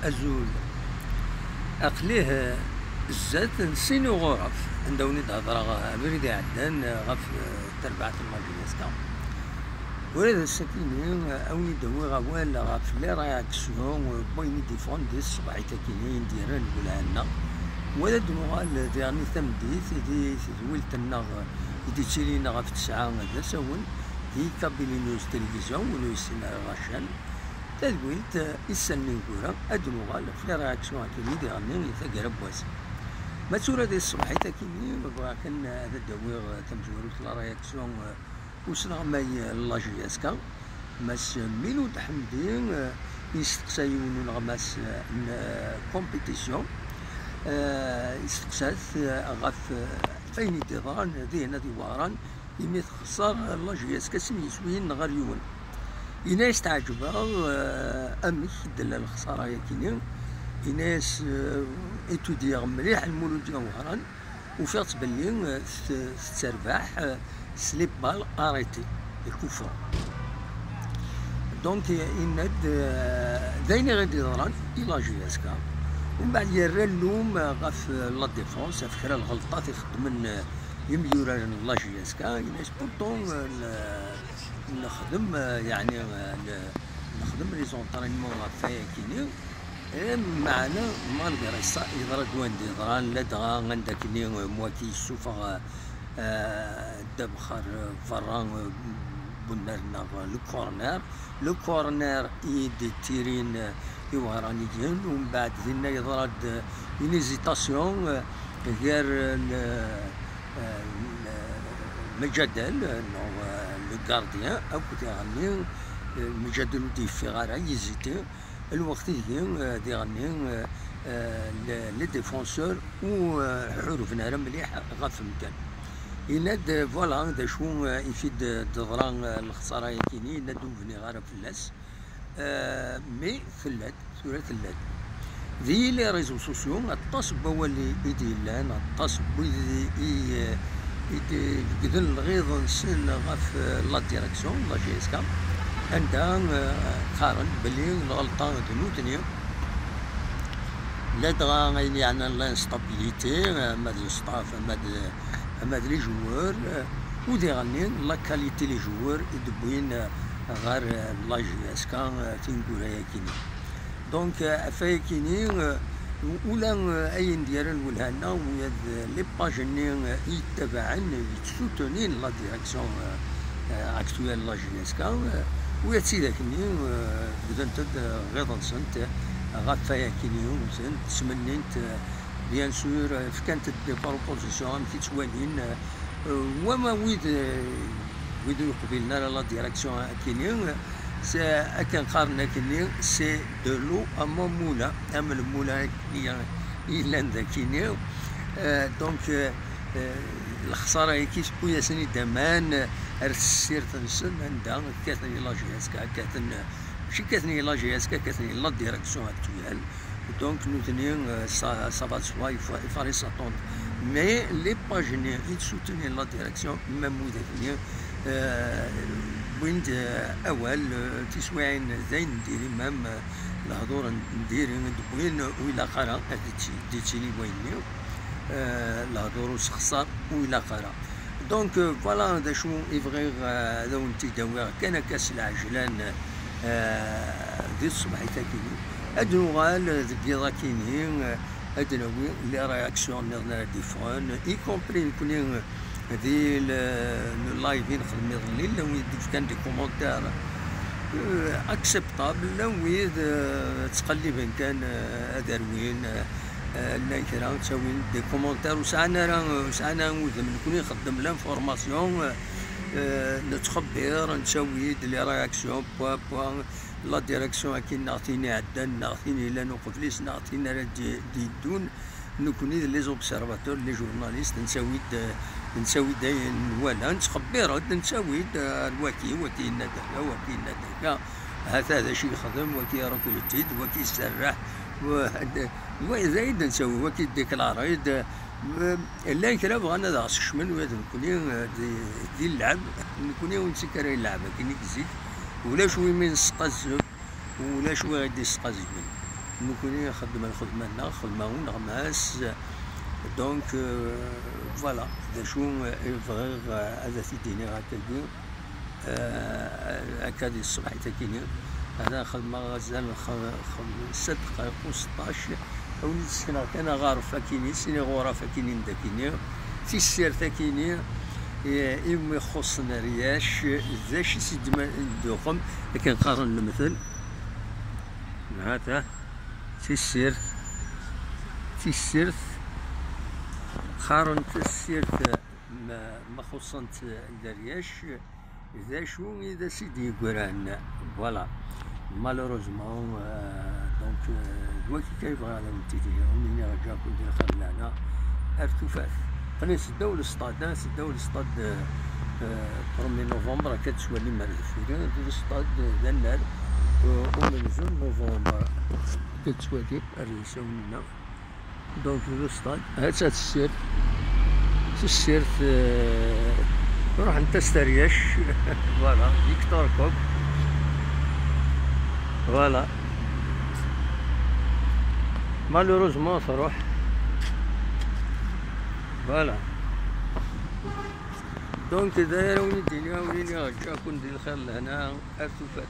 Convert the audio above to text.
أزول أقليه الزات نسينو غرف عندوني تهضر بريدي عدان غف تربعة الماجينيسكا ولاد الساكنين أوني دوي غوال غف لي رياكسيون بويني ديفوندي الصباحي تاكينين ديران ولانا ولا دموغال ديرني تمديت دي ولتنا دي تشيلينا غف 9 هذا ساون هي كابيلينوس تلفزيون ونوسينا غاشان تدويت إساني كورا أدموغال في لي رياكسيون كيني ديرني ثقرب واس ما تورا دي الصباحي تاكيني كان هذا دوي تمجورو لا رياكسيون وسنا ماي لاجياسكا ماس ميلود حمدين يستقسايون غماس كومبيتيسيون يستقسات غف فين تيضان ذهنا ديواران يمي تخسر لاجياسكا سميسوين غريون يناس تعجبها أمي دل الخسارة يكينين يناس إتوديا مليح المولوديا وهران وفيت بلي تربح سليب بال اريتي الكفر دونك يند دايني غادي يضران الى جياسكا ومن بعد يرى اللوم غاف لا ديفونس فكرة الغلطات يخدم يميورا لا جياسكا يناس بورتون نخدم يعني نخدم لي زونطرينمون غافايا كيني معنا مالغري سا يضرا دوان ديضران لا دغا عندك كيني موكي السوفا دبخر فران بنرنا لو كورنر يدي تيرين يوهرانيين ومن بعد هنا يضرد انيزيتاسيون غير المجادل لو غارديان او كنت غني المجادل دي في غارة يزيتي الوقت هي دي غني لي ديفونسور وحروفنا مليح غاف المكان يناد فوالا دا شو يفيد دضران الخسارة يكيني ينادو بني غارة فلاس مي فلاد سورة فلاد ذي لي ريزو سوسيو الطاس بوالي ايدي لان الطاس بويدي ايدي قدن الغيظ نسن غاف لا ديريكسيون لا جيسكا عندها قارن بلي الغلطة دنوتني لا دغا يعني لانستابيليتي ماد الستاف ماد لي جوار ودي غني لا كاليتي لي جوار يدبوين غير لا جياسكا تنقولها ياكيني دونك افايا كيني ولا اي ندير ولهنا ويا لي باجيني يتبعن يتسوتونين لا ديريكسيون اكتويل لا جياسكا ويا تسيدا كيني بدنت غير نسنت غافايا كيني وسنت تسمنينت بيان سور كانت دي بروبوزيسيون في توالين وما ويد قبلنا لا ديريكسيون كيني اكن قارنا كيني سي دو لو اما مولا ام المولا الا كيني دونك الخساره كيس بويا سني دمان رسير تنسن عندها كاتني لا جياسكا كاتن ماشي كاتني لا جياسكا كاتني لا ديريكسيون اكتويال دونك nous tenions ça va de soi, il fallait s'attendre. Mais les pages ils soutenaient la direction, même où devenir وين أول تسوين زين نديري مام الهضور نديري وين وإلا قرا ديتيني ويني الهضور وسخسر وإلا قرا دونك فوالا دا شو يبغي هذا ونتي داوي كان كاس العجلان ذي الصباح تاكيني أدنوغال ذكيضا كينين أدنوي لي رياكسيون نغنا ديفون إي كومبري كونين ذي اللايفين خدمي ظليل لو يديك كان دي كومونتير اكسبتابل لو تقلب كان ادروين لا كرا تسوي دي كومونتير وسعنا وذم نكون نخدم لانفورماسيون نتخبر نسوي لي رياكسيون بوا بوا لا ديريكسيون كي نعطيني عدن نعطيني لا نوقفليش نعطينا دون نكوني لي زوبسيرفاتور لي جورناليست نسوي داين ولا نتخبر نسوي الوكي وكي ندهكا وكي ندهكا هذا شي يخدم وكي راكو يتيد وكي يسرح وزايد نسوي وكي ديكلاريد لا كلا بغانا دا الشمن وهذا نكوني دي اللعب نكوني ونسكر اللعبه كي نكزيك ولا شوي من السقازب ولا شوي غادي السقازب نكوني خدمة الخدمة خدمة ونغماس دونك فوالا دا شو يبغي هذا تيديني غاتاكي هكا الصباح تاكيني هذا خدمة غزال 6 دقايق و 16 أولي تسكن كان غارفة كيني سيني غرفة كيني داكيني تيسير تاكيني إما يخصنا رياش ذاش سيدما دوخم لكن قارن المثل هذا تيسيرت قارن تيسيرت ما خصنت الرياش ذا شو إذا سيدي يقران فوالا مالوروزمون دونك دلوقتي كيبغي هذا ونتيجي ومنين رجعكم ديال خلانا ارتفاف خلينا نسداو للسطاد نسداو للسطاد 1 نوفمبر كتسوالي مرزفورين للسطاد ذا النار وننزل نوفمبر كتسوالي الرساونينا دونك للسطاد هاد السير نروح نتسترياش فوالا فيكتور كوب فوالا مالوروزمون تروح فوالا دونك داير وليدي وليني رجعكم ندير الخير لهنا ارتفات